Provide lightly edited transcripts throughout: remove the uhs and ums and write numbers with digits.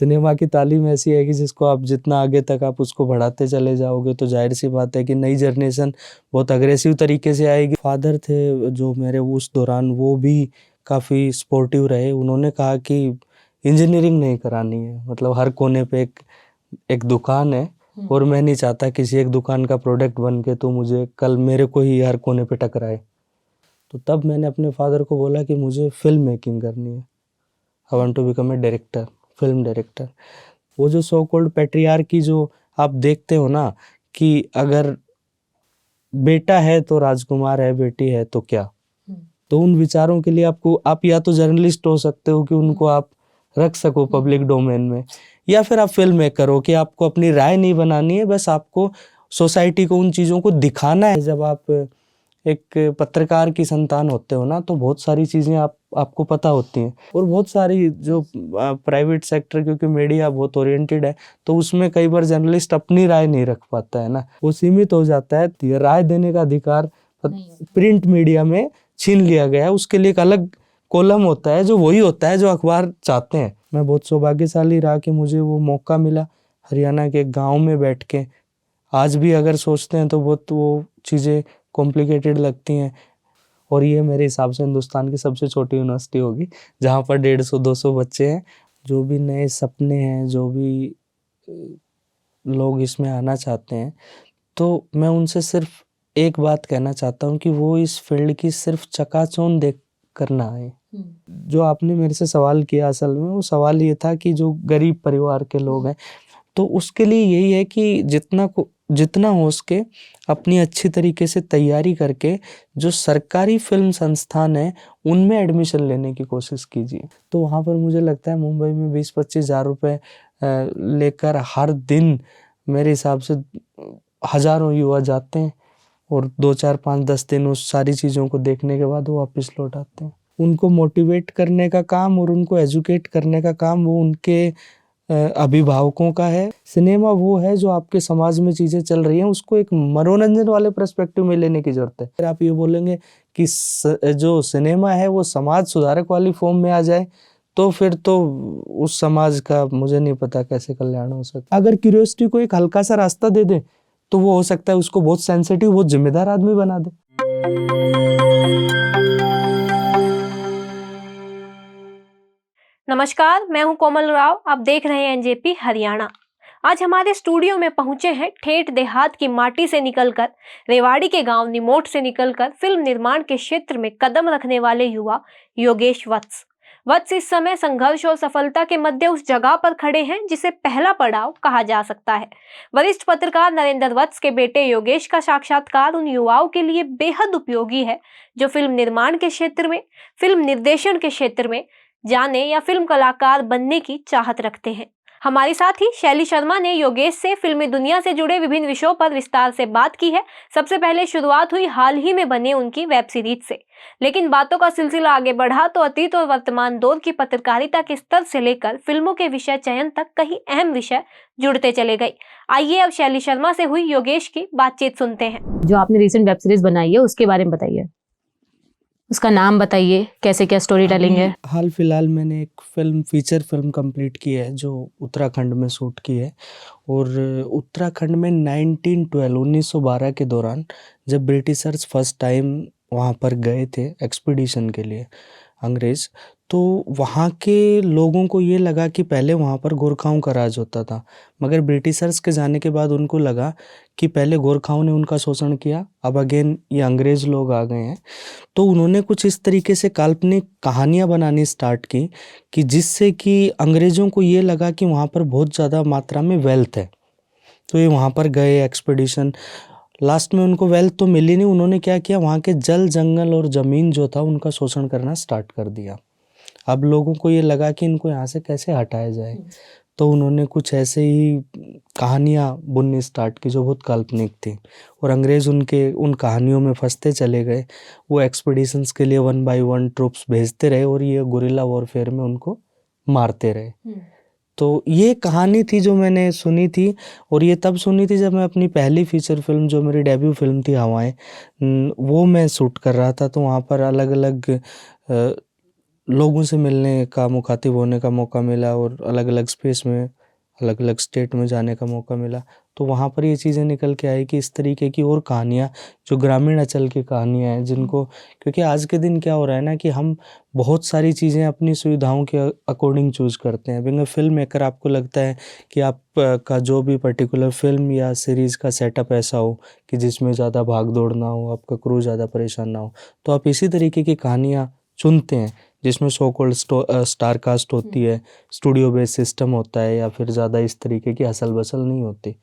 Cinema की तालीम ऐसी है कि जिसको आप जितना आगे तक आप उसको बढ़ाते चले जाओगे तो जाहिर सी बात है कि नई जनरेशन बहुत अग्रेसिव तरीके से आएगी। फादर थे जो मेरे उस दौरान, वो भी काफ़ी सपोर्टिव रहे। उन्होंने कहा कि इंजीनियरिंग नहीं करानी है, मतलब हर कोने पे एक दुकान है और मैं नहीं चाहता किसी एक दुकान का प्रोडक्ट बन के तो मुझे कल मेरे को ही हर कोने पे टकराए। तो तब मैंने अपने फादर को बोला कि मुझे फिल्म मेकिंग करनी है, I want to become a director, film director. वो जो सो कॉल्ड पैट्रियार्की जो आप देखते हो ना, कि अगर बेटा है तो राजकुमार है, बेटी है तो क्या, तो उन विचारों के लिए आप या तो जर्नलिस्ट हो सकते हो कि उनको आप रख सको पब्लिक डोमेन में, या फिर आप फिल्म मेकर हो कि आपको अपनी राय नहीं बनानी है, बस आपको सोसाइटी को उन चीज़ों को दिखाना है। जब आप एक पत्रकार की संतान होते हो ना, तो बहुत सारी चीज़ें आपको पता होती हैं, और बहुत सारी जो प्राइवेट सेक्टर, क्योंकि मीडिया बहुत ओरिएंटेड है, तो उसमें कई बार जर्नलिस्ट अपनी राय नहीं रख पाता है ना, वो सीमित हो जाता है। तो राय देने का अधिकार प्रिंट मीडिया में छीन लिया गया है। उसके लिए एक अलग कॉलम होता है जो वही होता है जो अखबार चाहते हैं। मैं बहुत सौभाग्यशाली रहा कि मुझे वो मौका मिला हरियाणा के गाँव में बैठ के। आज भी अगर सोचते हैं तो बहुत वो चीज़ें कॉम्प्लिकेटेड लगती हैं, और ये मेरे हिसाब से हिंदुस्तान की सबसे छोटी यूनिवर्सिटी होगी जहाँ पर 150-200 बच्चे हैं। जो भी नए सपने हैं, जो भी लोग इसमें आना चाहते हैं, तो मैं उनसे सिर्फ एक बात कहना चाहता हूँ कि वो इस फील्ड की सिर्फ चकाचौंध देख कर ना आए। जो आपने मेरे से सवाल किया, असल में वो सवाल ये था कि जो गरीब परिवार के लोग हैं, तो उसके लिए यही है कि जितना हो सके अपनी अच्छी तरीके से तैयारी करके जो सरकारी फिल्म संस्थान है उनमें एडमिशन लेने की कोशिश कीजिए। तो वहाँ पर मुझे लगता है मुंबई में 20-25 हज़ार रुपये लेकर हर दिन मेरे हिसाब से हज़ारों युवा जाते हैं, और 2-4-5-10 दिन उस सारी चीज़ों को देखने के बाद वो वापस लौट आते हैं। उनको मोटिवेट करने का काम और उनको एजुकेट करने का काम वो उनके अभिभावकों का है। सिनेमा वो है जो आपके समाज में चीज़ें चल रही हैं उसको एक मनोरंजन वाले पर्सपेक्टिव में लेने की ज़रूरत है। अगर आप ये बोलेंगे कि जो सिनेमा है वो समाज सुधारक वाली फॉर्म में आ जाए, तो फिर तो उस समाज का मुझे नहीं पता कैसे कल्याण हो सकता। अगर क्यूरियोसिटी को एक हल्का सा रास्ता दे दे तो वो हो सकता है उसको बहुत सेंसिटिव, बहुत जिम्मेदार आदमी बना दे। नमस्कार, मैं हूं कोमल राव, आप देख रहे हैं एनजेपी हरियाणा। आज हमारे स्टूडियो में पहुंचे हैं ठेठ देहात की माटी से निकलकर, रेवाड़ी के गांव निमोट से निकलकर फिल्म निर्माण के क्षेत्र में कदम रखने वाले युवा योगेश वत्स। वत्स इस समय संघर्ष और सफलता के मध्य उस जगह पर खड़े हैं जिसे पहला पड़ाव कहा जा सकता है। वरिष्ठ पत्रकार नरेंद्र वत्स के बेटे योगेश का साक्षात्कार उन युवाओं के लिए बेहद उपयोगी है जो फिल्म निर्माण के क्षेत्र में, फिल्म निर्देशन के क्षेत्र में जाने या फिल्म कलाकार बनने की चाहत रखते हैं। हमारे साथ ही शैली शर्मा ने योगेश से फिल्मी दुनिया से जुड़े विभिन्न विषयों पर विस्तार से बात की है। सबसे पहले शुरुआत हुई हाल ही में बने उनकी वेब सीरीज से, लेकिन बातों का सिलसिला आगे बढ़ा तो अतीत और वर्तमान दौर की पत्रकारिता के स्तर से लेकर फिल्मों के विषय चयन तक कई अहम विषय जुड़ते चले गए। आइए अब शैली शर्मा से हुई योगेश की बातचीत सुनते हैं। जो आपने रिसेंट वेब सीरीज बनाई है उसके बारे में बताइए, उसका नाम बताइए, कैसे क्या स्टोरी टेलिंग है। हाल फिलहाल मैंने एक फीचर फिल्म कंप्लीट की है जो उत्तराखंड में शूट की है, और उत्तराखंड में 1912 के दौरान जब ब्रिटिशर्स फर्स्ट टाइम वहाँ पर गए थे एक्सपीडिशन के लिए, अंग्रेज़, तो वहाँ के लोगों को ये लगा कि पहले वहाँ पर गोरखाओं का राज होता था, मगर ब्रिटिशर्स के जाने के बाद उनको लगा कि पहले गोरखाओं ने उनका शोषण किया, अब अगेन ये अंग्रेज़ लोग आ गए हैं। तो उन्होंने कुछ इस तरीके से काल्पनिक कहानियाँ बनानी स्टार्ट की कि जिससे कि अंग्रेज़ों को ये लगा कि वहाँ पर बहुत ज़्यादा मात्रा में वेल्थ है। तो ये वहाँ पर गए एक्सपीडिशन, लास्ट में उनको वेल्थ तो मिली नहीं। उन्होंने क्या किया, वहाँ के जल, जंगल और ज़मीन जो था उनका शोषण करना स्टार्ट कर दिया। अब लोगों को ये लगा कि इनको यहाँ से कैसे हटाया जाए, तो उन्होंने कुछ ऐसे ही कहानियाँ बुननी स्टार्ट की जो बहुत काल्पनिक थी, और अंग्रेज़ उनके उन कहानियों में फंसते चले गए। वो एक्सपीडिशंस के लिए 1 बाय 1 ट्रूप्स भेजते रहे और ये गुरिल्ला वॉरफेयर में उनको मारते रहे। तो ये कहानी थी जो मैंने सुनी थी, और ये तब सुनी थी जब मैं अपनी पहली फीचर फिल्म, जो मेरी डेब्यू फिल्म थी हवाएं, वो मैं शूट कर रहा था। तो वहाँ पर अलग अलग लोगों से मिलने का, मुखातिब होने का मौका मिला और अलग अलग स्पेस में, अलग अलग स्टेट में जाने का मौका मिला। तो वहाँ पर ये चीज़ें निकल के आई कि इस तरीके की और कहानियाँ, जो ग्रामीण अंचल की कहानियाँ हैं, जिनको, क्योंकि आज के दिन क्या हो रहा है ना कि हम बहुत सारी चीज़ें अपनी सुविधाओं के अकॉर्डिंग चूज़ करते हैं। बिंग फिल्म मेकर आपको लगता है कि आप का जो भी पर्टिकुलर फिल्म या सीरीज़ का सेटअप ऐसा हो कि जिसमें ज़्यादा भाग दौड़ ना हो, आपका क्रू ज़्यादा परेशान ना हो, तो आप इसी तरीके की कहानियाँ चुनते हैं जिसमें सो कॉल्ड स्टार कास्ट होती है, स्टूडियो बेस्ड सिस्टम होता है, या फिर ज़्यादा इस तरीके की हसल बसल नहीं होती।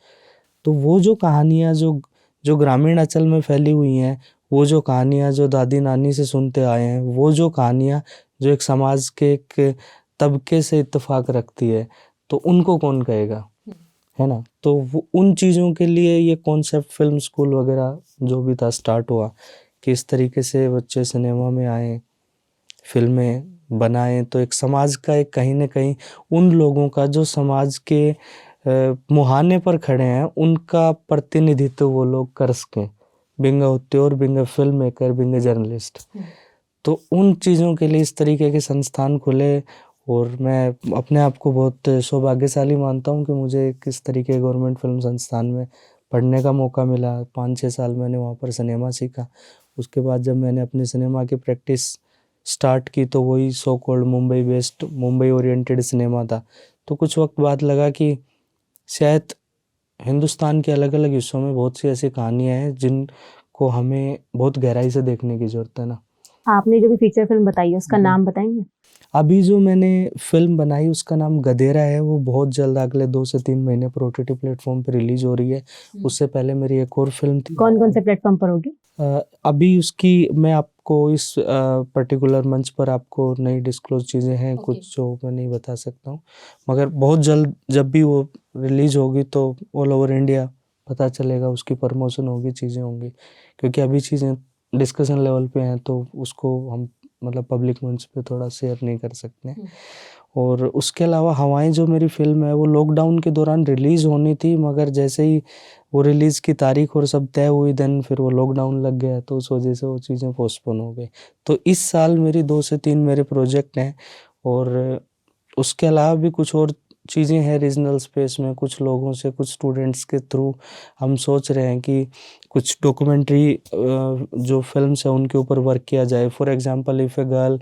तो वो जो कहानियाँ जो जो ग्रामीण अंचल में फैली हुई हैं, वो जो कहानियाँ जो दादी नानी से सुनते आए हैं, वो जो कहानियाँ जो एक समाज के एक तबके से इत्तेफाक रखती है, तो उनको कौन कहेगा, है ना। तो वो उन चीज़ों के लिए ये कॉन्सेप्ट फिल्म स्कूल वगैरह जो भी था स्टार्ट हुआ कि इस तरीके से बच्चे सिनेमा में आए, फिल्में बनाएं, तो एक समाज का एक कहीं न कहीं उन लोगों का जो समाज के मुहाने पर खड़े हैं, उनका प्रतिनिधित्व वो लोग कर सकें, being a author, being a film maker, being a journalist. तो उन चीज़ों के लिए इस तरीके के संस्थान खुले और मैं अपने आप को बहुत सौभाग्यशाली मानता हूँ कि मुझे एक इस तरीके के गवर्नमेंट फिल्म संस्थान में पढ़ने का मौका मिला। 5-6 साल मैंने वहाँ पर सिनेमा सीखा। उसके बाद जब मैंने अपनी सिनेमा की प्रैक्टिस स्टार्ट की तो वही so called Mumbai based, Mumbai oriented cinema था। तो कुछ वक्त बाद लगा कि शायद हिंदुस्तान के अलग अलग हिस्सों में बहुत सी ऐसी कहानियाँ हैं जिनको हमें बहुत गहराई से देखने की ज़रूरत है ना। आपने जो भी फीचर फिल्म बताई है उसका नाम बताएंगे? अभी जो मैंने फिल्म बनाई उसका नाम गधेरा है, वो बहुत जल्द अगले 2 से 3 महीने पर OTT प्लेटफॉर्म पर रिलीज हो रही है। उससे पहले मेरी एक और फिल्म थी। कौन कौन से प्लेटफॉर्म पर होगी? अभी उसकी मैं आपको इस पर्टिकुलर मंच पर आपको नई डिस्क्लोज चीज़ें हैं कुछ जो मैं नहीं बता सकता हूँ, मगर बहुत जल्द जब भी वो रिलीज होगी तो ऑल ओवर इंडिया पता चलेगा, उसकी प्रमोशन होगी, चीज़ें होंगी। क्योंकि अभी चीज़ें डिस्कशन लेवल पे हैं तो उसको हम मतलब पब्लिक मंच पे थोड़ा शेयर नहीं कर सकते। और उसके अलावा हवाएं जो मेरी फिल्म है वो लॉकडाउन के दौरान रिलीज़ होनी थी, मगर जैसे ही वो रिलीज़ की तारीख और सब तय हुई देन फिर वो लॉकडाउन लग गया, तो उस वजह से वो चीज़ें पोस्टपोन हो गई। तो इस साल मेरी 2 से 3 मेरे प्रोजेक्ट हैं और उसके अलावा भी कुछ और चीज़ें हैं रीजनल स्पेस में। कुछ लोगों से, कुछ स्टूडेंट्स के थ्रू हम सोच रहे हैं कि कुछ डॉक्यूमेंट्री जो फिल्म्स हैं उनके ऊपर वर्क किया जाए। For example if a girl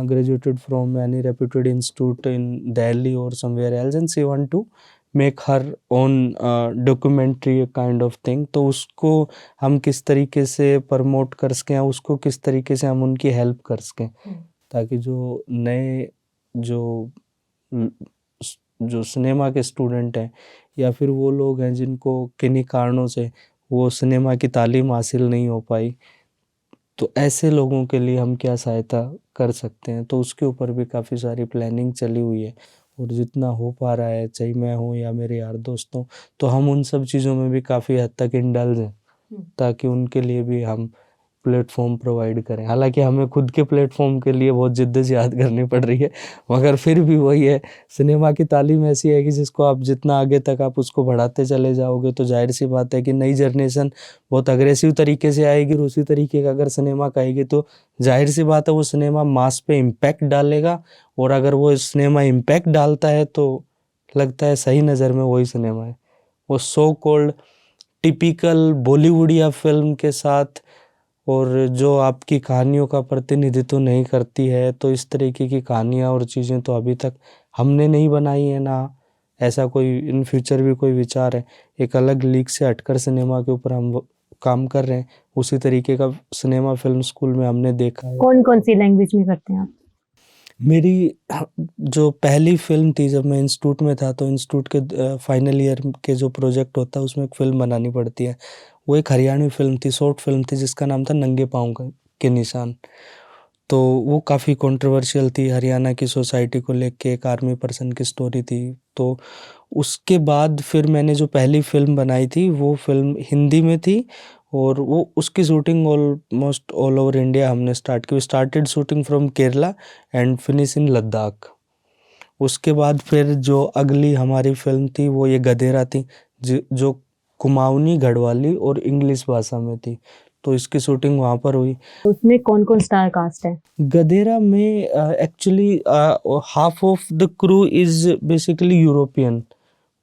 graduated from any reputed institute in Delhi or somewhere else and she want to make her own documentary kind of thing, तो उसको हम किस तरीके से प्रमोट कर सकें, उसको किस तरीके से हम उनकी हेल्प कर सकें, ताकि जो नए जो जो सिनेमा के स्टूडेंट हैं या फिर वो लोग हैं जिनको किन्हीं कारणों से वो सिनेमा की तालीम हासिल नहीं हो पाई, तो ऐसे लोगों के लिए हम क्या सहायता कर सकते हैं, तो उसके ऊपर भी काफ़ी सारी प्लानिंग चली हुई है। और जितना हो पा रहा है, चाहे मैं हूँ या मेरे यार दोस्त हों, तो हम उन सब चीज़ों में भी काफ़ी हद तक इंडल्ज हैं, ताकि उनके लिए भी हम प्लेटफॉर्म प्रोवाइड करें। हालांकि हमें खुद के प्लेटफॉर्म के लिए बहुत जिद्दोजहद करनी पड़ रही है, मगर फिर भी वही है, सिनेमा की तालीम ऐसी है कि जिसको आप जितना आगे तक आप उसको बढ़ाते चले जाओगे तो जाहिर सी बात है कि नई जनरेशन बहुत अग्रेसिव तरीके से आएगी और उसी तरीके का अगर सिनेमा कहेगी तो जाहिर सी बात है वो सिनेमा मास पे इम्पैक्ट डालेगा। और अगर वो सिनेमा इम्पैक्ट डालता है तो लगता है सही नज़र में वही सिनेमा है। वो सो कॉल्ड टिपिकल बॉलीवुडिया फिल्म के साथ और जो आपकी कहानियों का प्रतिनिधित्व नहीं करती है, तो इस तरीके की कहानियाँ और चीज़ें तो अभी तक हमने नहीं बनाई है, ना ऐसा कोई इन फ्यूचर भी कोई विचार है। एक अलग लीग से हटकर सिनेमा के ऊपर हम काम कर रहे हैं, उसी तरीके का सिनेमा फिल्म स्कूल में हमने देखा है। कौन कौन सी लैंग्वेज में करते हैं आप? मेरी जो पहली फिल्म थी, जब मैं इंस्टीट्यूट में था तो इंस्टीट्यूट के फाइनल ईयर के जो प्रोजेक्ट होता है उसमें एक फ़िल्म बनानी पड़ती है। वो एक हरियाणवी फ़िल्म थी, शॉर्ट फिल्म थी जिसका नाम था नंगे पाँव के निशान। तो वो काफ़ी कंट्रोवर्शियल थी, हरियाणा की सोसाइटी को लेके एक आर्मी पर्सन की स्टोरी थी। तो उसके बाद फिर मैंने जो पहली फ़िल्म बनाई थी वो फ़िल्म हिंदी में थी और वो उसकी shooting almost all over India हमने स्टार्ट की। We started shooting from Kerala and finish in Ladakh. उसके बाद फिर जो अगली हमारी फिल्म थी वो ये गधेरा थी, जो कुमाऊनी, गढ़वाली और इंग्लिश भाषा में थी। तो इसकी शूटिंग वहाँ पर हुई। उसमें कौन कौन स्टार कास्ट है? गदेरा में actually half of the crew is basically European.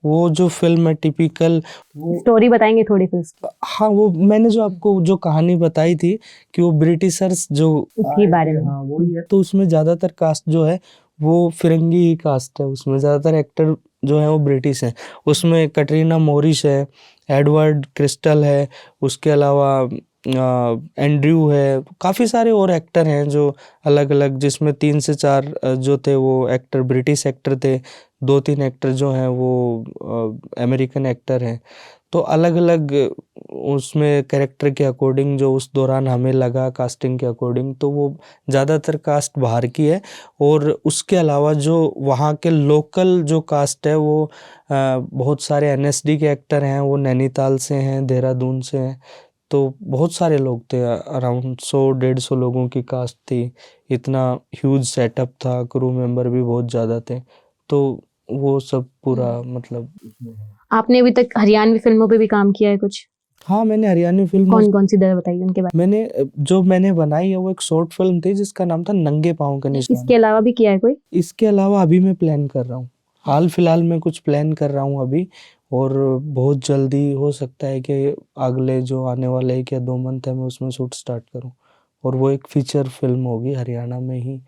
वो जो फिल्म है टिपिकल, वो स्टोरी बताएंगे थोड़ी फिर उसकी? हाँ, वो मैंने जो आपको जो कहानी बताई थी कि वो ब्रिटिशर्स जो उसके बारे में। हाँ वही है। तो उसमें ज़्यादातर कास्ट जो है वो फिरंगी ही कास्ट है। उसमें ज़्यादातर एक्टर जो है वो ब्रिटिश हैं। उसमें कटरीना मोरिस है, एडवर्ड क्रिस्टल है, उसके अलावा एंड्रयू है, काफ़ी सारे और एक्टर हैं जो अलग अलग, जिसमें 3 से 4 जो थे वो एक्टर ब्रिटिश एक्टर थे, 2-3 एक्टर जो हैं वो अमेरिकन एक्टर हैं। तो अलग अलग उसमें कैरेक्टर के अकॉर्डिंग जो उस दौरान हमें लगा कास्टिंग के अकॉर्डिंग, तो वो ज़्यादातर कास्ट बाहर की है। और उसके अलावा जो वहाँ के लोकल जो कास्ट है वो बहुत सारे एनएसडी के एक्टर हैं, वो नैनीताल से हैं, देहरादून से हैं। तो बहुत सारे लोग थे, अराउंड 100-150 लोगों की कास्ट थी। इतना ह्यूज सेटअप था, क्रू मेंबर भी बहुत ज़्यादा थे। तो वो सब पूरा मतलब आपने अभी तक हरियाणवी फिल्मों पे भी काम किया है कुछ? हाँ, मैंने हरियाणवी फिल्म कौन कौन सी जरा बताइए उनके बारे मैंने बनाई है वो एक शॉर्ट फिल्म थी जिसका नाम था नंगे पाँव का में। निशान। इसके अलावा भी किया है कोई? इसके अलावा अभी मैं प्लान कर रहा हूँ, हाल फिलहाल में कुछ प्लान कर रहा हूँ अभी, और बहुत जल्दी हो सकता है कि अगले जो आने वाले 1 या 2 मंथ है मैं उसमें शूट स्टार्ट करूँ। और वो एक फीचर फिल्म होगी हरियाणा में ही।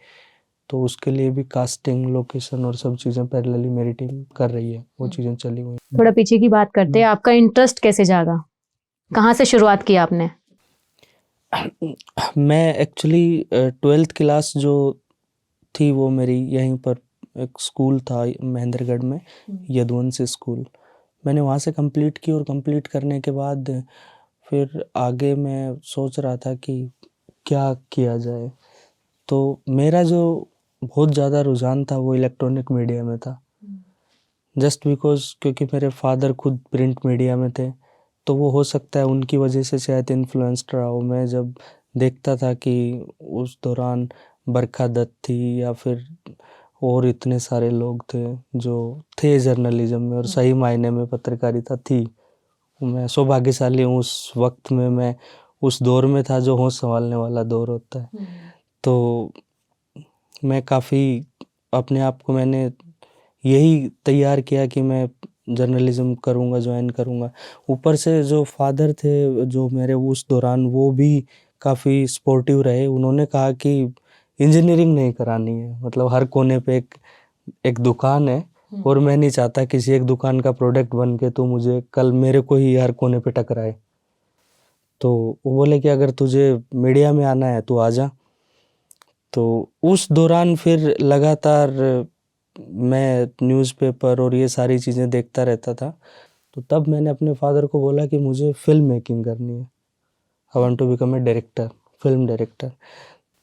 तो उसके लिए भी कास्टिंग, लोकेशन और सब चीज़ें पैरेलली मेरी टीम कर रही है, वो चीज़ें चली हुई हैं। थोड़ा पीछे की बात करते हैं, आपका इंटरेस्ट कैसे जागा? कहाँ से शुरुआत की आपने? मैं एक्चुअली 12th क्लास जो थी वो मेरी यहीं पर एक स्कूल था महेंद्रगढ़ में, यदुवंशी स्कूल, मैंने वहाँ से कंप्लीट की। और कंप्लीट करने के बाद फिर आगे मैं सोच रहा था कि क्या किया जाए। तो मेरा जो बहुत ज़्यादा रुझान था वो इलेक्ट्रॉनिक मीडिया में था, जस्ट बिकॉज क्योंकि मेरे फादर खुद प्रिंट मीडिया में थे, तो वो हो सकता है उनकी वजह से शायद इन्फ्लुएंस्ड रहा हो। मैं जब देखता था कि उस दौरान बरखा दत्त थी या फिर और इतने सारे लोग थे जो थे जर्नलिज्म में, और सही मायने में पत्रकारिता थी। मैं सौभाग्यशाली हूँ, उस वक्त में मैं उस दौर में था जो होश संभालने वाला दौर होता है। तो मैं काफ़ी अपने आप को मैंने यही तैयार किया कि मैं जर्नलिज्म करूँगा, ज्वाइन करूँगा। ऊपर से जो फादर थे जो मेरे उस दौरान, वो भी काफ़ी सपोर्टिव रहे। उन्होंने कहा कि इंजीनियरिंग नहीं करानी है, मतलब हर कोने पे एक दुकान है, और मैं नहीं चाहता किसी एक दुकान का प्रोडक्ट बन के तो मुझे कल मेरे को ही हर कोने पे टकराए। तो वो बोले कि अगर तुझे मीडिया में आना है तो आ जा। तो उस दौरान फिर लगातार मैं न्यूज़पेपर और ये सारी चीज़ें देखता रहता था। तो तब मैंने अपने फादर को बोला कि मुझे फ़िल्म मेकिंग करनी है, I want to become a director, film director.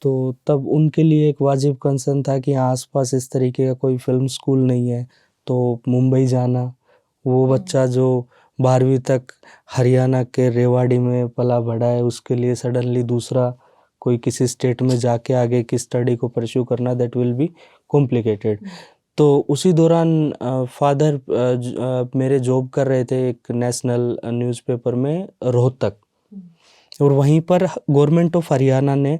तो तब उनके लिए एक वाजिब कंसर्न था कि यहाँ आसपास इस तरीके का कोई फ़िल्म स्कूल नहीं है, तो मुंबई जाना, वो बच्चा जो 12वीं तक हरियाणा के रेवाड़ी में पला बढ़ा है, उसके लिए सडनली दूसरा कोई किसी स्टेट में जाके आगे की स्टडी को परस्यू करना, दैट विल बी कॉम्प्लिकेटेड। तो उसी दौरान फादर मेरे जॉब कर रहे थे एक नेशनल न्यूज़पेपर में रोहतक, और वहीं पर गवर्नमेंट ऑफ हरियाणा ने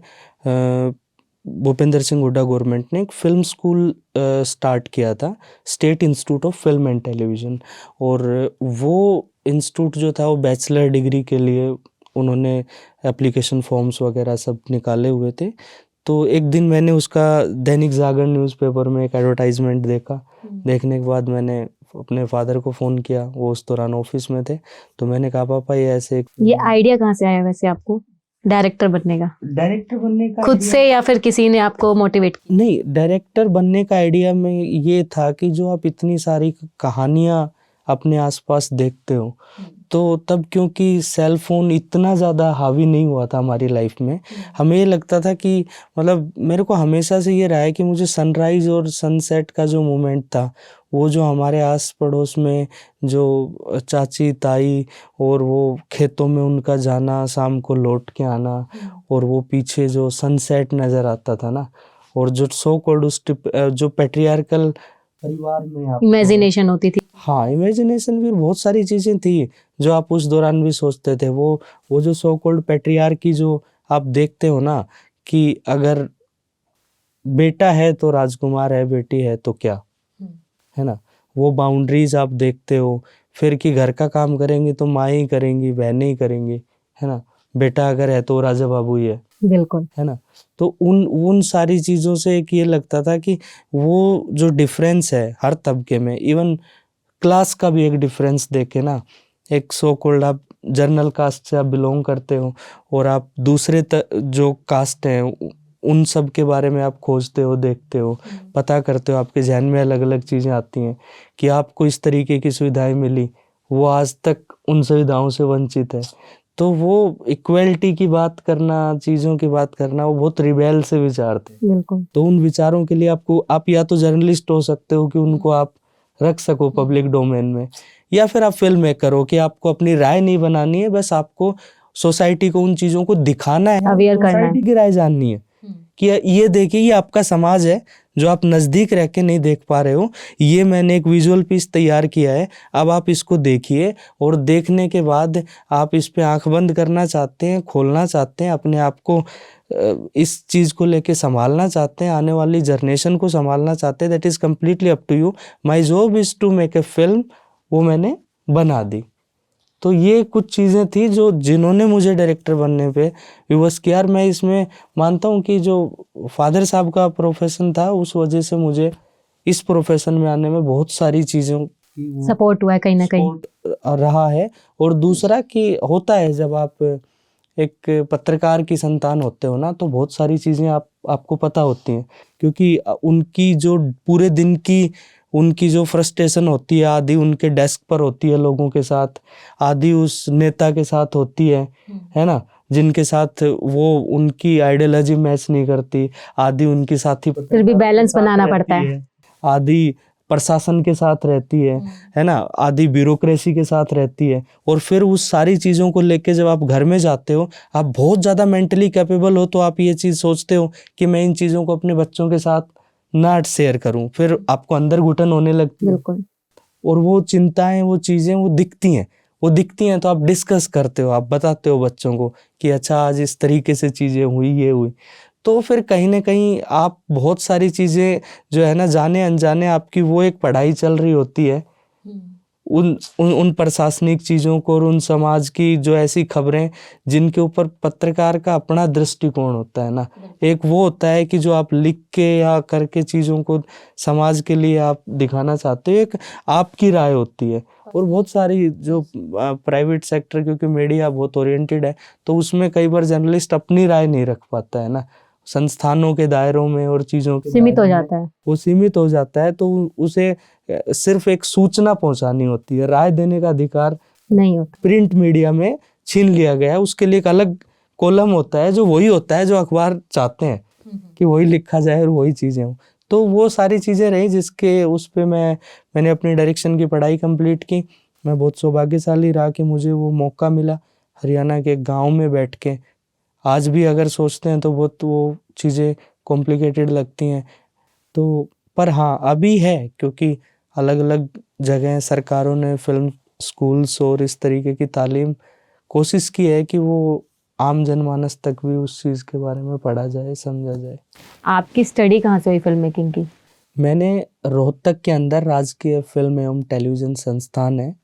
भूपेंद्र सिंह हुड्डा गवर्नमेंट ने एक फिल्म स्कूल स्टार्ट किया था, state institute of film and television. और वो इंस्टीट्यूट जो था वो बैचलर डिग्री के लिए उन्होंने एप्लीकेशन फॉर्म्स वगैरह सब निकाले हुए थे। तो एक दिन मैंने उसका दैनिक जागरण न्यूज़पेपर में एक एडवर्टाइजमेंट देखा। देखने के बाद मैंने अपने फादर को फ़ोन किया, वो उस दौरान ऑफिस में थे। तो मैंने कहा पापा ये ऐसे ये आइडिया कहाँ से आया वैसे आपको डायरेक्टर बनने का? डायरेक्टर बनने का खुद से या फिर किसी ने आपको मोटिवेट किया? नहीं, डायरेक्टर बनने का आइडिया में ये था कि जो आप इतनी सारी कहानियाँ अपने आसपास देखते हो, तो तब क्योंकि सेल फोन इतना ज़्यादा हावी नहीं हुआ था हमारी लाइफ में, हमें ये लगता था कि मतलब मेरे को हमेशा से ये रहा है कि मुझे सनराइज़ और सनसेट का जो मोमेंट था, वो जो हमारे आस पड़ोस में जो चाची ताई और वो खेतों में उनका जाना, शाम को लौट के आना, और वो पीछे जो सनसेट नज़र आता था ना, और जो सो कॉल्ड उस जो पैट्रियार्कल परिवार में आप इमेजिनेशन होती थी? हाँ, इमेजिनेशन भी बहुत सारी चीज़ें थी जो आप उस दौरान भी सोचते थे। वो जो सो कॉल्ड पैट्रियार्की जो आप देखते हो ना, कि अगर बेटा है तो राजकुमार है, बेटी है तो क्या, है ना? वो बाउंड्रीज़ आप देखते हो, फिर कि घर का काम करेंगी तो माँ ही करेंगी, बहनें ही करेंगी, है ना? बेटा अगर है तो वो राजा बाबू ही है बिल्कुल। ना? तो उन सारी चीज़ों से एक ये लगता था कि वो जो डिफ़रेंस है हर तबके में, इवन क्लास का भी एक डिफ़रेंस देखे ना, एक सो कॉल्ड आप जनरल कास्ट से आप बिलॉन्ग करते हो और आप दूसरे जो कास्ट हैं उन सब के बारे में आप खोजते हो, देखते हो, पता करते हो, आपके ज़हन में अलग-अलग चीज़ें आती हैं कि आपको इस तरीके की सुविधाएँ मिली, वो आज तक उन सुविधाओं से वंचित है। तो वो इक्वालिटी की बात करना, चीज़ों की बात करना, वो बहुत रिबेल से विचार थे। बिल्कुल। तो उन विचारों के लिए आप या तो जर्नलिस्ट हो सकते हो कि उनको आप रख सको पब्लिक डोमेन में, या फिर आप फ़िल्म मेकर हो कि आपको अपनी राय नहीं बनानी है, बस आपको सोसाइटी को उन चीज़ों को दिखाना है, अवेयर करना है। सोसाइटी की राय जाननी है कि ये देखिए ये आपका समाज है जो आप नज़दीक रह के नहीं देख पा रहे हो, ये मैंने एक विजुअल पीस तैयार किया है, अब आप इसको देखिए और देखने के बाद आप इस पे आँख बंद करना चाहते हैं, खोलना चाहते हैं, अपने आप को इस चीज़ को लेके संभालना चाहते हैं, आने वाली जनरेशन को संभालना चाहते हैं, that is completely up to you. My job is to make a film, वो मैंने बना दी। तो ये कुछ चीज़ें थी जो जिन्होंने मुझे डायरेक्टर बनने पे विवश किया, और मैं इसमें मानता हूँ कि जो फादर साहब का प्रोफेशन था उस वजह से मुझे इस प्रोफेशन में आने में बहुत सारी चीज़ों सपोर्ट हुआ है कहीं ना कहीं। सपोर्ट रहा है। और दूसरा कि होता है जब आप एक पत्रकार की संतान होते हो ना, तो बहुत सारी चीज़ें आपको पता होती हैं, क्योंकि उनकी जो पूरे दिन की उनकी जो फ्रस्ट्रेशन होती है, आधी उनके डेस्क पर होती है लोगों के साथ, आधी उस नेता के साथ होती है ना, जिनके साथ वो उनकी आइडियोलॉजी मैच नहीं करती, आधी उनकी साथी फिर भी बैलेंस बनाना पड़ता है। आधी प्रशासन के साथ रहती है ना, आधी ब्यूरोक्रेसी के साथ रहती है। और फिर उस सारी चीज़ों को लेके जब आप घर में जाते हो, आप बहुत ज़्यादा मेंटली कैपेबल हो, तो आप ये चीज़ सोचते हो कि मैं इन चीज़ों को अपने बच्चों के साथ ना शेयर करूं, फिर आपको अंदर घुटन होने लगती है। बिल्कुल। और वो चिंताएं, वो चीज़ें वो दिखती हैं तो आप डिस्कस करते हो, आप बताते हो बच्चों को कि अच्छा आज इस तरीके से चीज़ें हुई, ये हुई। तो फिर कहीं न कहीं आप बहुत सारी चीज़ें जो है ना, जाने अनजाने आपकी वो एक पढ़ाई चल रही होती है उन प्रशासनिक चीज़ों को, और उन समाज की जो ऐसी खबरें जिनके ऊपर पत्रकार का अपना दृष्टिकोण होता है ना। एक वो होता है कि जो आप लिख के या करके चीज़ों को समाज के लिए आप दिखाना चाहते हो, एक आपकी राय होती है। और बहुत सारी जो प्राइवेट सेक्टर, क्योंकि मीडिया बहुत ओरिएंटेड है, तो उसमें कई बार जर्नलिस्ट अपनी राय नहीं रख पाता है ना, संस्थानों के दायरों में और चीज़ों के सीमित हो दायरे में जाता है। वो सीमित हो जाता है। तो उसे सिर्फ एक सूचना पहुंचानी होती है, राय देने का अधिकार नहीं होता। प्रिंट मीडिया में छीन लिया गया है। उसके लिए एक अलग कॉलम होता है, जो वही होता है जो अखबार चाहते हैं कि वही लिखा जाए और वही चीज़ें हों। तो वो सारी चीज़ें रही जिसके उस पे मैंने अपनी डायरेक्शन की पढ़ाई कंप्लीट की। मैं बहुत सौभाग्यशाली रहा कि मुझे वो मौका मिला हरियाणा के गाँव में बैठ के। आज भी अगर सोचते हैं तो बहुत वो चीज़ें कॉम्प्लिकेटेड लगती हैं। तो पर हाँ, अभी है, क्योंकि अलग-अलग जगह सरकारों ने फ़िल्म स्कूल्स और इस तरीके की तालीम कोशिश की है कि वो आम जनमानस तक भी उस चीज़ के बारे में पढ़ा जाए, समझा जाए। आपकी स्टडी कहाँ से हुई फिल्म मेकिंग की? मैंने रोहतक के अंदर राजकीय फ़िल्म एवं टेलीविज़न संस्थान है,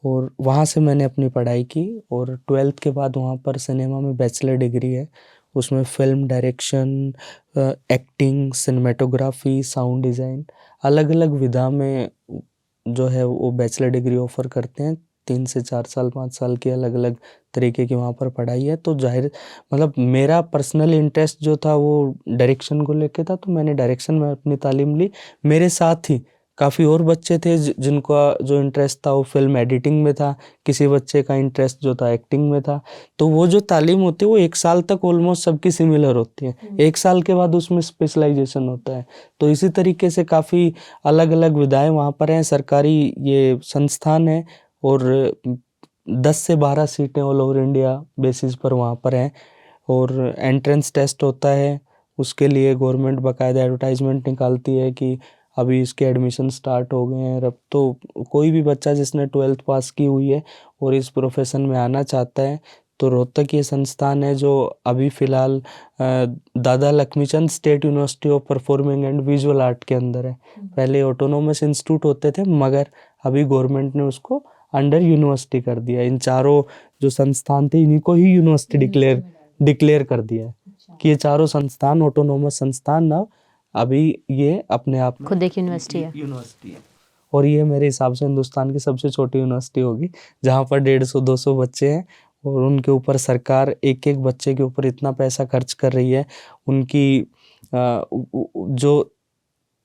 और वहाँ से मैंने अपनी पढ़ाई की, और 12th के बाद वहाँ पर सिनेमा में बैचलर डिग्री है। उसमें film direction, acting, cinematography, sound design, अलग-अलग विधा में जो है वो बैचलर डिग्री ऑफ़र करते हैं। 3 से 4 साल, 5 साल की अलग-अलग तरीके की वहाँ पर पढ़ाई है। तो ज़ाहिर मतलब मेरा पर्सनल इंटरेस्ट जो था वो डायरेक्शन को लेके था, तो मैंने डायरेक्शन में अपनी तालीम ली। मेरे साथ ही काफ़ी और बच्चे थे जिनका जो इंटरेस्ट था वो फ़िल्म एडिटिंग में था, किसी बच्चे का इंटरेस्ट जो था एक्टिंग में था। तो वो जो तालीम होती है वो 1 साल तक ऑलमोस्ट सबकी सिमिलर होती है। 1 साल के बाद उसमें स्पेशलाइजेशन होता है। तो इसी तरीके से काफ़ी अलग-अलग विधाएँ वहाँ पर हैं। सरकारी ये संस्थान है, और 10 से 12 सीटें ऑल ओवर इंडिया बेसिस पर वहाँ पर हैं, और एंट्रेंस टेस्ट होता है। उसके लिए गवर्नमेंट बाकायदा एडवर्टाइजमेंट निकालती है कि अभी इसके एडमिशन स्टार्ट हो गए हैं। अब तो कोई भी बच्चा जिसने 12th पास की हुई है और इस प्रोफेशन में आना चाहता है तो रोहतक ये संस्थान है जो अभी फ़िलहाल दादा Laxmichand state university of performing and visual art के अंदर है। पहले ऑटोनोमस इंस्टीट्यूट होते थे मगर अभी गवर्नमेंट ने उसको अंडर यूनिवर्सिटी कर दिया। इन चारों जो संस्थान थे इन्हीं को ही यूनिवर्सिटी डिक्लेयर कर दिया है कि ये चारों संस्थान ऑटोनोमस संस्थान ना अभी ये अपने आप में खुद एक यूनिवर्सिटी है। और ये मेरे हिसाब से हिंदुस्तान की सबसे छोटी यूनिवर्सिटी होगी जहाँ पर 150-200 बच्चे हैं और उनके ऊपर सरकार एक एक बच्चे के ऊपर इतना पैसा खर्च कर रही है। उनकी जो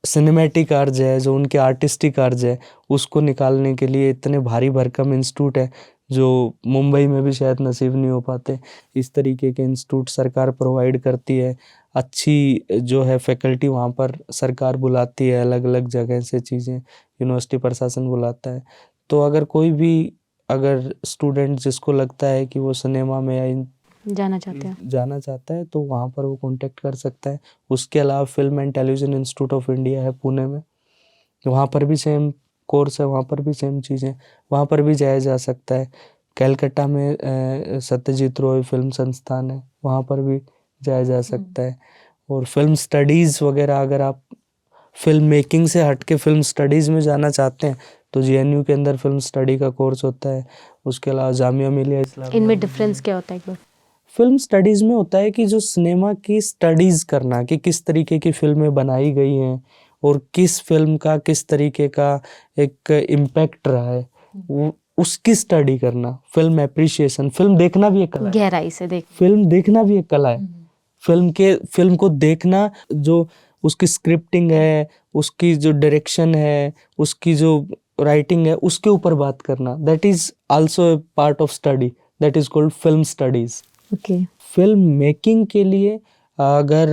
सिनेमैटिक अर्ज है, जो उनके आर्टिस्टिक अर्ज है, उसको निकालने के लिए इतने भारी भरकम इंस्टीट्यूट है जो मुंबई में भी शायद नसीब नहीं हो पाते। इस तरीके के इंस्टीट्यूट सरकार प्रोवाइड करती है। अच्छी जो है फैकल्टी वहाँ पर सरकार बुलाती है, अलग अलग जगह से चीज़ें यूनिवर्सिटी प्रशासन बुलाता है। तो अगर स्टूडेंट जिसको लगता है कि वो सिनेमा में या जाना चाहता है तो वहाँ पर वो कांटेक्ट कर सकता है। उसके अलावा film and television institute of India है पुणे में, वहाँ पर भी सेम कोर्स है, वहाँ पर भी सेम चीज़ें, वहाँ पर भी जाया जा सकता है। कलकत्ता में सत्यजीत रॉय फिल्म संस्थान है, वहाँ पर भी जाया जा सकता है। और फिल्म स्टडीज़ वगैरह अगर आप फिल्म मेकिंग से हट के फिल्म स्टडीज़ में जाना चाहते हैं तो JNU के अंदर फिल्म स्टडी का कोर्स होता है। उसके अलावा जामिया मिलिया इस्लामिया। इनमें डिफरेंस क्या होता है एक बार? फिल्म स्टडीज़ में होता है कि जो सिनेमा की स्टडीज़ करना कि किस तरीके की फिल्में बनाई गई हैं और किस फिल्म का किस तरीके का एक इम्पैक्ट रहा है, वो उसकी स्टडी करना। फिल्म एप्रिशिएशन, फिल्म देखना भी एक कला है। गहराई से फिल्म देखना भी एक कला है। फिल्म को देखना, जो उसकी स्क्रिप्टिंग है, उसकी जो डायरेक्शन है, उसकी जो राइटिंग है, उसके ऊपर बात करना, that is also a part of study, that is called film studies. Okay. Film making के लिए अगर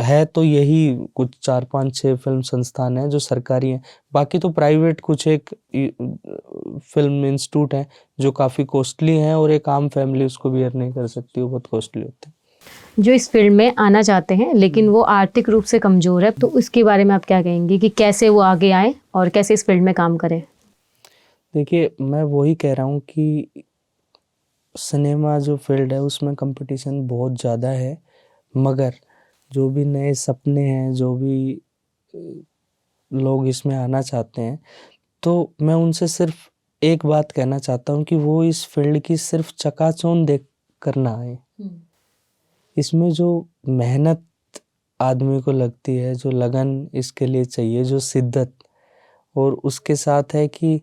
है तो यही कुछ 4-5-6 फिल्म संस्थान हैं जो सरकारी हैं। बाकी तो प्राइवेट कुछ एक फिल्म इंस्टीट्यूट हैं जो काफ़ी कॉस्टली हैं और एक आम फैमिली उसको बियर नहीं कर सकती, वो बहुत कॉस्टली होते हैं। जो इस फील्ड में आना चाहते हैं लेकिन वो आर्थिक रूप से कमज़ोर है, तो उसके बारे में आप क्या कहेंगे कि कैसे वो आगे आए और कैसे इस फील्ड में काम करें? देखिए, मैं वही कह रहा हूँ कि सिनेमा जो फील्ड है उसमें कंपटीशन बहुत ज़्यादा है, मगर जो भी नए सपने हैं, जो भी लोग इसमें आना चाहते हैं, तो मैं उनसे सिर्फ एक बात कहना चाहता हूँ कि वो इस फील्ड की सिर्फ चकाचौंध देख कर ना आए। इसमें जो मेहनत आदमी को लगती है, जो लगन इसके लिए चाहिए, जो शिद्दत, और उसके साथ है कि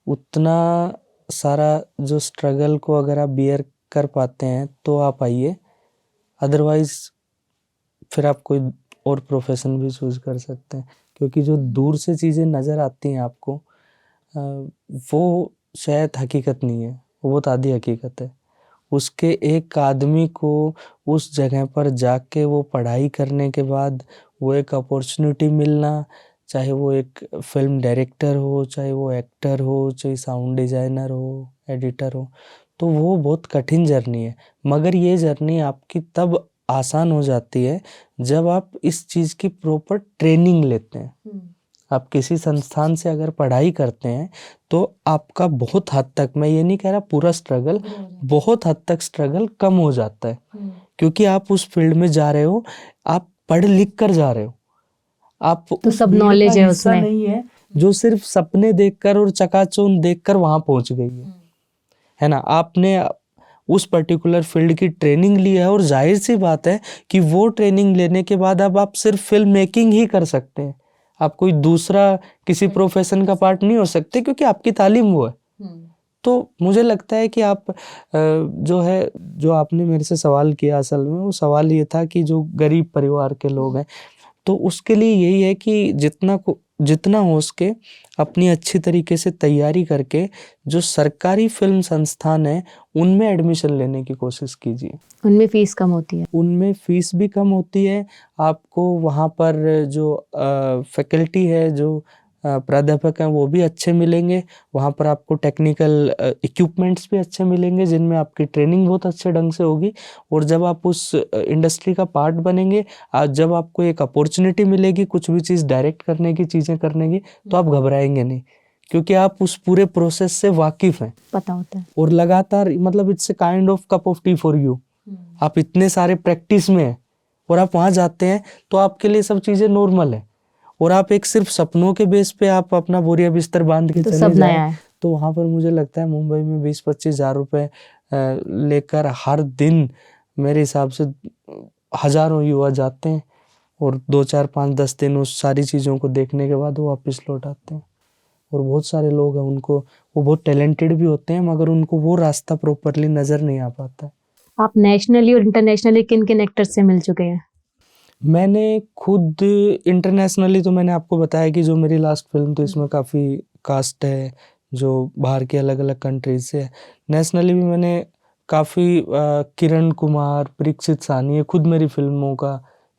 उतना सारा जो स्ट्रगल को अगर आप बियर कर पाते हैं तो आप आइए, अदरवाइज़ फिर आप कोई और प्रोफेशन भी चूज़ कर सकते हैं। क्योंकि जो दूर से चीज़ें नज़र आती हैं आपको, वो शायद हकीकत नहीं है, वो बहुत आधी हकीकत है। उसके एक आदमी को उस जगह पर जाके वो पढ़ाई करने के बाद वो एक अपॉर्चुनिटी मिलना, चाहे वो एक फिल्म डायरेक्टर हो, चाहे वो एक्टर हो, चाहे साउंड डिज़ाइनर हो, एडिटर हो, तो वो बहुत कठिन जर्नी है। मगर ये जर्नी आपकी तब आसान हो जाती है जब आप इस चीज़ की प्रॉपर ट्रेनिंग लेते हैं। आप किसी संस्थान से अगर पढ़ाई करते हैं तो आपका बहुत हद तक, मैं ये नहीं कह रहा पूरा स्ट्रगल, बहुत हद तक स्ट्रगल कम हो जाता है। क्योंकि आप उस फील्ड में जा रहे हो, आप पढ़ लिख कर जा रहे हो, आप तो सब नॉलेज है उसमें, नहीं है जो सिर्फ सपने देखकर और चकाचौंध देखकर वहां पहुंच गई है ना। आपने उस पर्टिकुलर फील्ड की ट्रेनिंग ली है और जाहिर सी बात है कि वो ट्रेनिंग लेने के बाद अब आप सिर्फ फिल्म मेकिंग ही कर सकते हैं, आप कोई दूसरा किसी प्रोफेशन का पार्ट नहीं हो सकते, क्योंकि आपकी तालीम वो है। तो मुझे लगता है कि आप जो आपने मेरे से सवाल किया, असल में वो सवाल ये था कि जो गरीब परिवार के लोग हैं, तो उसके लिए यही है कि जितना हो सके अपनी अच्छी तरीके से तैयारी करके जो सरकारी फिल्म संस्थान है उनमें एडमिशन लेने की कोशिश कीजिए। उनमें फीस कम होती है, उनमें फीस भी कम होती है। आपको वहाँ पर जो फैकल्टी है, जो प्राध्यापक हैं वो भी अच्छे मिलेंगे, वहाँ पर आपको टेक्निकल इक्विपमेंट्स भी अच्छे मिलेंगे जिनमें आपकी ट्रेनिंग बहुत अच्छे ढंग से होगी। और जब आप उस इंडस्ट्री का पार्ट बनेंगे, जब आपको एक अपॉर्चुनिटी मिलेगी कुछ भी चीज़ डायरेक्ट करने की, चीज़ें करने की, तो आप घबराएंगे नहीं, क्योंकि आप उस पूरे प्रोसेस से वाकिफ हैं, पता होता है। और लगातार मतलब it's a kind of cup of T for you. आप इतने सारे प्रैक्टिस में हैं और आप वहाँ जाते हैं तो आपके लिए सब चीज़ें नॉर्मल है, और आप एक सिर्फ सपनों के बेस पे आप अपना बोरिया बिस्तर बांध के तो चले सब जाएं, नया है। तो वहाँ पर मुझे लगता है मुंबई में 20-25 हज़ार रुपये लेकर हर दिन मेरे हिसाब से हज़ारों युवा जाते हैं, और 2-4-5-10 दिन उस सारी चीज़ों को देखने के बाद वो वापस लौट आते हैं। और बहुत सारे लोग हैं, उनको वो बहुत टैलेंटेड भी होते हैं, मगर उनको वो रास्ता प्रॉपरली नज़र नहीं आ पाता है। आप नेशनली और इंटरनेशनली किन किन एक्टर्स से मिल चुके हैं? मैंने खुद इंटरनेशनली तो मैंने आपको बताया कि जो मेरी लास्ट फिल्म थी इसमें काफ़ी कास्ट है जो बाहर के अलग अलग कंट्रीज से है। नेशनली भी मैंने काफ़ी किरण कुमार, परीक्षित साहनी, ये खुद मेरी फिल्मों का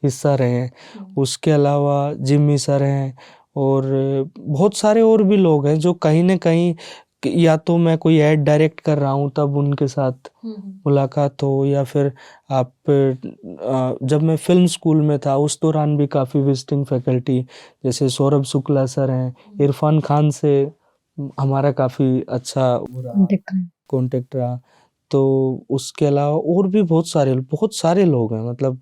हिस्सा रहे हैं। उसके अलावा जिम्मी सर हैं, और बहुत सारे और भी लोग हैं जो कहीं ना कहीं, या तो मैं कोई ऐड डायरेक्ट कर रहा हूँ तब उनके साथ मुलाकात हो, या फिर आप जब मैं फिल्म स्कूल में था उस दौरान भी काफ़ी विजिटिंग फैकल्टी, जैसे सौरभ शुक्ला सर हैं, इरफान खान से हमारा काफ़ी अच्छा कॉन्टेक्ट रहा। तो उसके अलावा और भी बहुत सारे लोग हैं। मतलब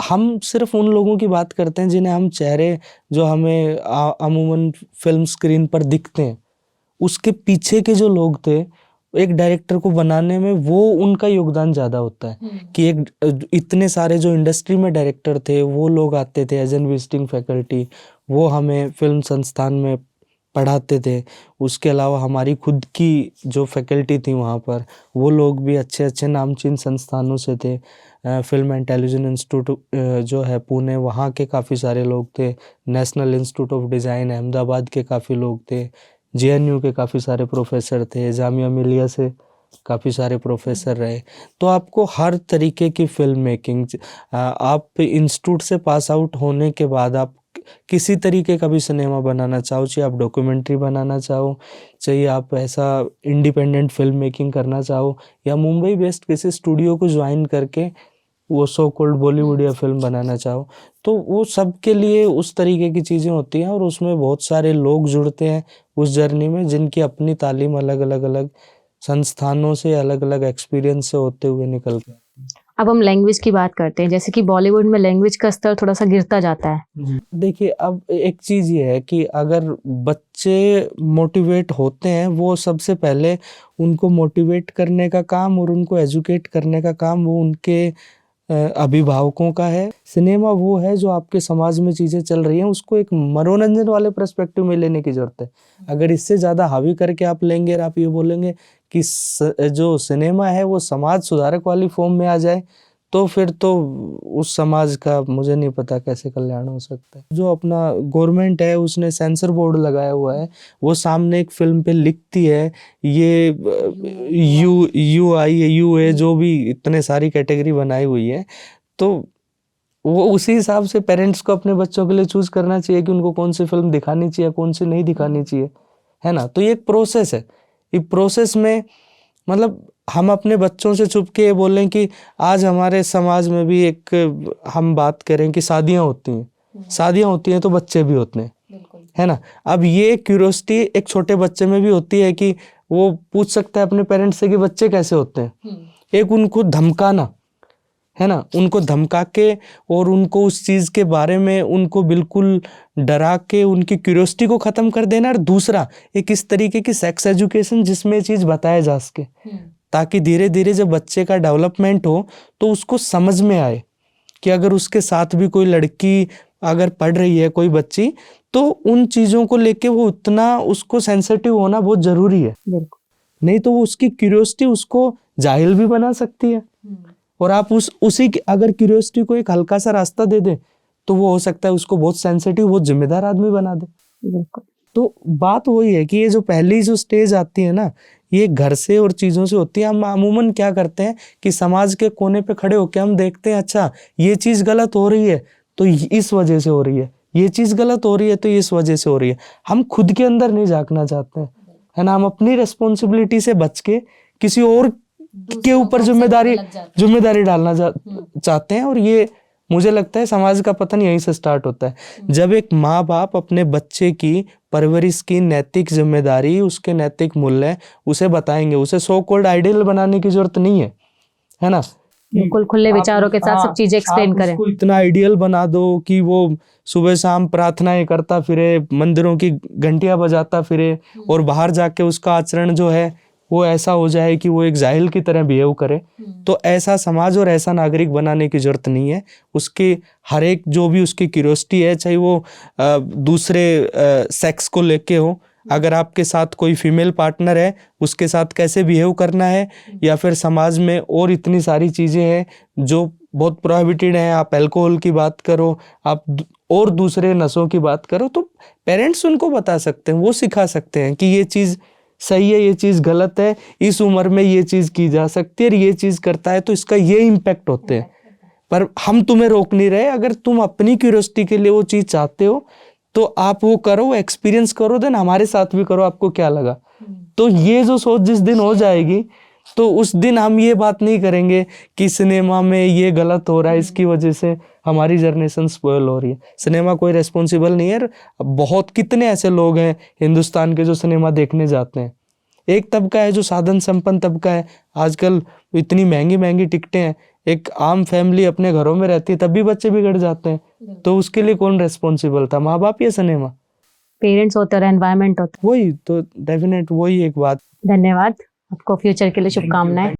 हम सिर्फ उन लोगों की बात करते हैं जिन्हें हम चेहरे, जो हमें अमूमन फिल्म स्क्रीन पर दिखते हैं, उसके पीछे के जो लोग थे एक डायरेक्टर को बनाने में, वो उनका योगदान ज़्यादा होता है। कि एक इतने सारे जो इंडस्ट्री में डायरेक्टर थे वो लोग आते थे एज एन विजिटिंग फैकल्टी, वो हमें फिल्म संस्थान में पढ़ाते थे। उसके अलावा हमारी खुद की जो फैकल्टी थी वहाँ पर, वो लोग भी अच्छे अच्छे नामचीन संस्थानों से थे। फिल्म एंड टेलीविज़न इंस्टीट्यूट जो है पुणे, वहाँ के काफ़ी सारे लोग थे। National institute of design Ahmedabad के काफ़ी लोग थे। JNU के काफ़ी सारे प्रोफेसर थे। जामिया मिलिया से काफ़ी सारे प्रोफेसर रहे। तो आपको हर तरीके की फिल्म मेकिंग, आप इंस्टीट्यूट से पास आउट होने के बाद आप किसी तरीके का भी सिनेमा बनाना चाहो, चाहे आप डॉक्यूमेंट्री बनाना चाहो, चाहिए आप ऐसा इंडिपेंडेंट फिल्म मेकिंग करना चाहो, या मुंबई बेस्ड किसी स्टूडियो को ज्वाइन करके वो सो कॉल्ड बॉलीवुड या फिल्म बनाना चाहो, तो वो सब के लिए उस तरीके की चीज़ें होती हैं। और उसमें बहुत सारे लोग जुड़ते हैं उस जर्नी में, जिनकी अपनी तालीम अलग अलग संस्थानों से, अलग अलग एक्सपीरियंस से होते हुए निकल के। अब हम लैंग्वेज की बात करते हैं, जैसे कि बॉलीवुड में लैंग्वेज का स्तर थोड़ा सा गिरता जाता है। देखिए, अब एक चीज़ ये है कि अगर बच्चे मोटिवेट होते हैं, वो सबसे पहले उनको मोटिवेट करने का काम और उनको एजुकेट करने का काम वो उनके अभिभावकों का है। सिनेमा वो है जो आपके समाज में चीज़ें चल रही हैं उसको एक मनोरंजन वाले पर्सपेक्टिव में लेने की ज़रूरत है। अगर इससे ज़्यादा हावी करके आप लेंगे और आप ये बोलेंगे कि जो सिनेमा है वो समाज सुधारक वाली फॉर्म में आ जाए, तो फिर तो उस समाज का मुझे नहीं पता कैसे कल्याण हो सकता है। जो अपना गवर्नमेंट है उसने सेंसर बोर्ड लगाया हुआ है, वो सामने एक फिल्म पे लिखती है ये UA जो भी इतने सारी कैटेगरी बनाई हुई है, तो वो उसी हिसाब से पेरेंट्स को अपने बच्चों के लिए चूज करना चाहिए कि उनको कौन सी फिल्म दिखानी चाहिए, कौन सी नहीं दिखानी चाहिए, है ना। तो ये एक प्रोसेस है। इस प्रोसेस में मतलब हम अपने बच्चों से चुप के ये बोलें कि आज हमारे समाज में भी एक हम बात करें कि शादियां होती हैं तो बच्चे भी होते हैं, है ना। अब ये क्यूरियोसिटी एक छोटे बच्चे में भी होती है कि वो पूछ सकता है अपने पेरेंट्स से कि बच्चे कैसे होते हैं। एक उनको धमकाना, है ना, उनको धमका के और उनको उस चीज़ के बारे में उनको बिल्कुल डरा के उनकी क्यूरियोसिटी को ख़त्म कर देना। और दूसरा एक इस तरीके की सेक्स एजुकेशन जिसमें ये चीज़ बताया जा सके, ताकि धीरे धीरे जब बच्चे का डेवलपमेंट हो तो उसको समझ में आए कि अगर उसके साथ भी कोई लड़की अगर पढ़ रही है, कोई बच्ची, तो उन चीज़ों को लेके वो उतना उसको सेंसिटिव होना बहुत ज़रूरी है। नहीं तो वो उसकी क्यूरियोसिटी उसको जाहिल भी बना सकती है। और आप उसी अगर क्यूरियोसिटी को एक हल्का सा रास्ता दे दे तो वो हो सकता है उसको बहुत सेंसिटिव, बहुत जिम्मेदार आदमी बना दे। तो बात वही है कि ये जो पहली जो स्टेज आती है ना, ये घर से और चीज़ों से होती है। हम अमूमन क्या करते हैं कि समाज के कोने पे खड़े होकर हम देखते हैं अच्छा ये चीज़ गलत हो रही है तो इस वजह से हो रही है, ये चीज गलत हो रही है तो ये इस वजह से हो रही है। हम खुद के अंदर नहीं झांकना चाहते हैं, है ना, हम अपनी रिस्पॉन्सिबिलिटी से बच के किसी और के ऊपर जिम्मेदारी डालना चाहते हैं। और ये मुझे लगता है समाज का पतन यहीं से स्टार्ट होता है। जब एक माँ बाप अपने बच्चे की परवरिश की नैतिक जिम्मेदारी, उसके नैतिक मूल्य उसे बताएंगे, उसे सो कॉल्ड आइडियल बनाने की जरूरत नहीं है ना, बिल्कुल खुले विचारों के साथ सब चीजें एक्सप्लेन करें। उसको इतना आइडियल बना दो कि वो सुबह शाम प्रार्थनाएं करता फिरे, मंदिरों की घंटियां बजाता फिरे, और बाहर जाके उसका आचरण जो है वो ऐसा हो जाए कि वो एक जाहिल की तरह बिहेव करे। तो ऐसा समाज और ऐसा नागरिक बनाने की जरूरत नहीं है। उसकी हर एक जो भी उसकी क्यूरियोसिटी है, चाहे वो दूसरे सेक्स को लेके हो, अगर आपके साथ कोई फीमेल पार्टनर है उसके साथ कैसे बिहेव करना है, या फिर समाज में और इतनी सारी चीज़ें हैं जो बहुत प्रोहिबिटेड हैं, आप अल्कोहल की बात करो, आप और दूसरे नशों की बात करो, तो पेरेंट्स उनको बता सकते हैं, वो सिखा सकते हैं कि ये चीज़ सही है, ये चीज़ गलत है, इस उम्र में ये चीज़ की जा सकती है, और ये चीज़ करता है तो इसका ये इम्पैक्ट होते हैं। पर हम तुम्हें रोक नहीं रहे, अगर तुम अपनी क्यूरियोसिटी के लिए वो चीज़ चाहते हो तो आप वो करो, एक्सपीरियंस करो, देन हमारे साथ भी करो, आपको क्या लगा। तो ये जो सोच जिस दिन हो जाएगी तो उस दिन हम ये बात नहीं करेंगे कि सिनेमा में ये गलत हो रहा है, इसकी वजह से हमारी जनरेशन स्पॉइल हो रही है। सिनेमा कोई रेस्पॉन्सिबल नहीं है। बहुत कितने ऐसे लोग हैं हिंदुस्तान के जो सिनेमा देखने जाते हैं। एक तबका है जो साधन संपन्न तबका है, आजकल इतनी महंगी महंगी टिकटें हैं, एक आम फैमिली अपने घरों में रहती है तब भी बच्चे बिगड़ जाते हैं। तो उसके लिए कौन रेस्पॉन्सिबल था, माँ बाप या सिनेमा? पेरेंट्स होते और एनवायरनमेंट होता। वही तो डेफिनेट वही एक बात। धन्यवाद, आपको फ्यूचर के लिए शुभकामनाएं।